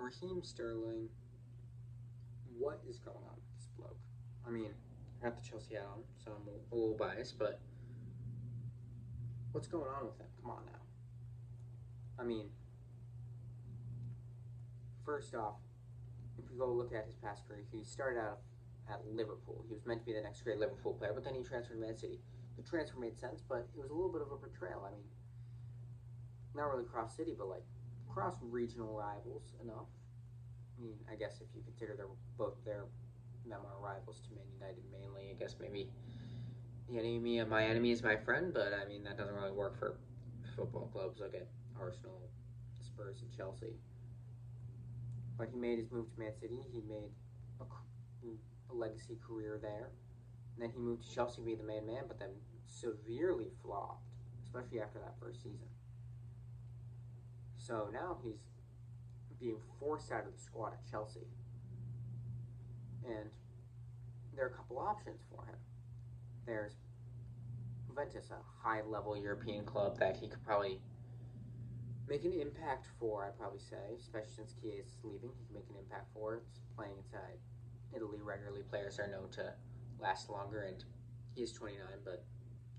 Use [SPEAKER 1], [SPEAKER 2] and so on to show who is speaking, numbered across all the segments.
[SPEAKER 1] Raheem Sterling, what is going on with this bloke? I mean, I have the Chelsea hat on, so I'm a little biased, but what's going on with him? Come on now. I mean, first off, if we go look at his past career, he started out at Liverpool. He was meant to be the next great Liverpool player, but then he transferred to Man City. The transfer made sense, but it was a little bit of a betrayal. I mean, not really cross city, but like cross regional rivals enough. I mean, I guess if you consider they're both their them are rivals to Man United mainly. I guess maybe the enemy of my enemy is my friend, but I mean that doesn't really work for football clubs. Look at Arsenal, Spurs, and Chelsea. But he made his move to Man City. He made a legacy career there. And then he moved to Chelsea to be the main man, but then severely flopped, especially after that first season. So now he's being forced out of the squad at Chelsea. And there are a couple options for him. There's Juventus, a high-level European club that he could probably make an impact for, I'd probably say, especially since Chiesa is leaving. He can make an impact for it. It's playing inside Italy regularly. Players are known to last longer, and he is 29, but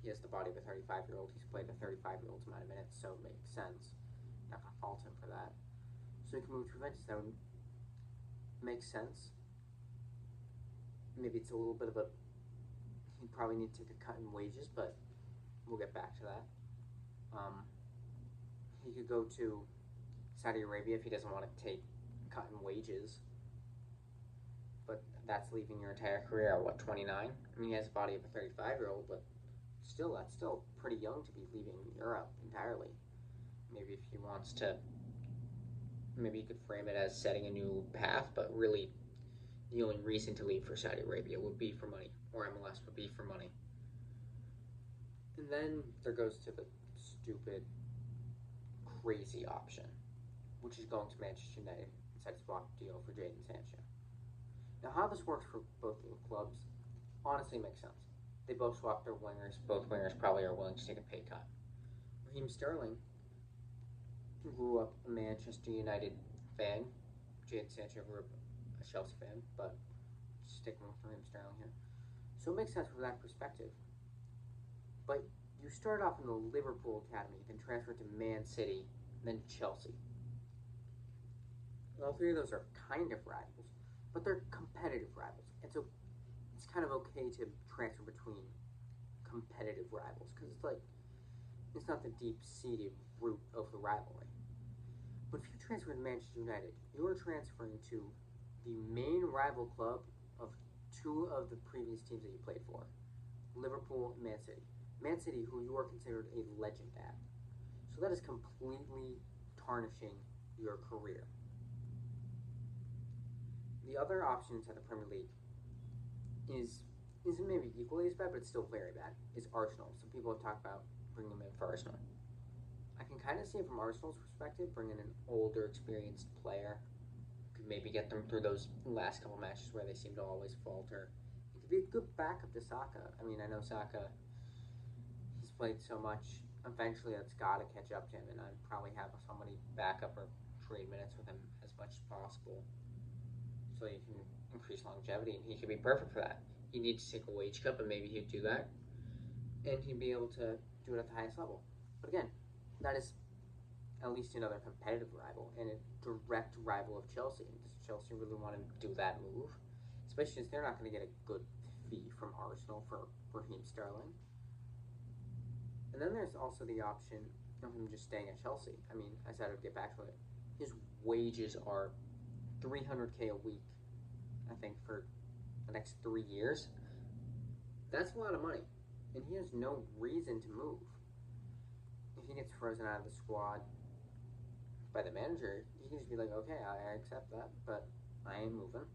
[SPEAKER 1] he has the body of a 35-year-old. He's played a 35-year-old's amount of minutes, so it makes sense. Not going to fault him for that. So he can move to Juventus. That would make sense. Maybe it's a little bit of a... He'd probably need to take a cut in wages, but we'll get back to that. He could go to Saudi Arabia if he doesn't want to take a cut in wages. But that's leaving your entire career at, what, 29? I mean, he has the body of a 35-year-old, but still, that's still pretty young to be leaving Europe entirely. Maybe if he wants to, maybe you could frame it as setting a new path, but really the only reason to leave for Saudi Arabia would be for money, or MLS would be for money. And then there goes to the stupid, crazy option, which is going to Manchester United inside a swap deal for Jadon Sancho. Now, how this works for both of the clubs honestly makes sense. They both swap their wingers. Both wingers probably are willing to take a pay cut. Raheem Sterling grew up a Manchester United fan. Jadon Sancho grew up a Chelsea fan, but sticking with Raheem Sterling here. So it makes sense from that perspective. But you start off in the Liverpool academy, then transfer to Man City, then Chelsea. All three of those are kind of rivals, but they're competitive rivals. And so it's kind of okay to transfer between competitive rivals because it's not the deep-seated root of the rivalry. But if you transfer to Manchester United, you are transferring to the main rival club of two of the previous teams that you played for, Liverpool and Man City. Man City, who you are considered a legend at. So that is completely tarnishing your career. The other option inside the Premier League isn't maybe equally as bad, but it's still very bad, is Arsenal. Some people have talked about bringing them in for Arsenal. I can kind of see it from Arsenal's perspective, bringing an older, experienced player. Could maybe get them through those last couple matches where they seem to always falter. It could be a good backup to Saka. I mean, I know Saka, he's played so much. Eventually, that's got to catch up to him, and I'd probably have somebody back up or trade minutes with him as much as possible so you can increase longevity, and he could be perfect for that. He needs to take a wage cut, but maybe he'd do that, and he'd be able to do it at the highest level. But again, that is at least another competitive rival and a direct rival of Chelsea. Does Chelsea really want to do that move? Especially since they're not going to get a good fee from Arsenal for Raheem Sterling. And then there's also the option of him just staying at Chelsea. I mean, I said I'd get back to it. His wages are $300K a week, I think, for the next 3 years. That's a lot of money, and he has no reason to move. If he gets frozen out of the squad by the manager, he can just be like, okay, I accept that, but I ain't moving.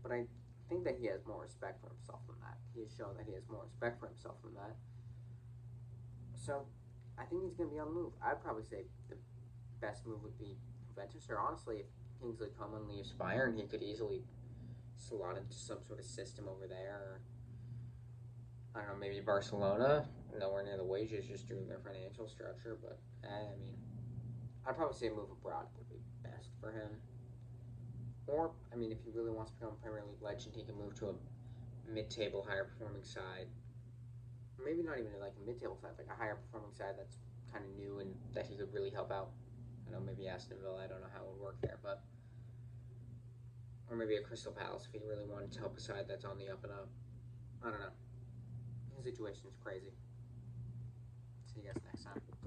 [SPEAKER 1] But I think that he has more respect for himself than that. He has shown that he has more respect for himself than that. So I think he's going to be on the move. I'd probably say the best move would be Juventus, or honestly, if Kingsley Coman leaves Bayern, he could easily slot into some sort of system over there. Or, I don't know, maybe Barcelona, nowhere near the wages, just doing their financial structure. But I mean, I'd probably say move abroad would be best for for him. Or, I mean, if he really wants to become a Premier League legend, he can move to a mid-table, higher-performing side. Or maybe not even like a mid-table side, like a higher-performing side that's kind of new and that he could really help out. I know maybe Aston Villa, I don't know how it would work there, but... Or maybe a Crystal Palace if he really wanted to help a side that's on the up and up. I don't know. His situation is crazy. See you guys next time.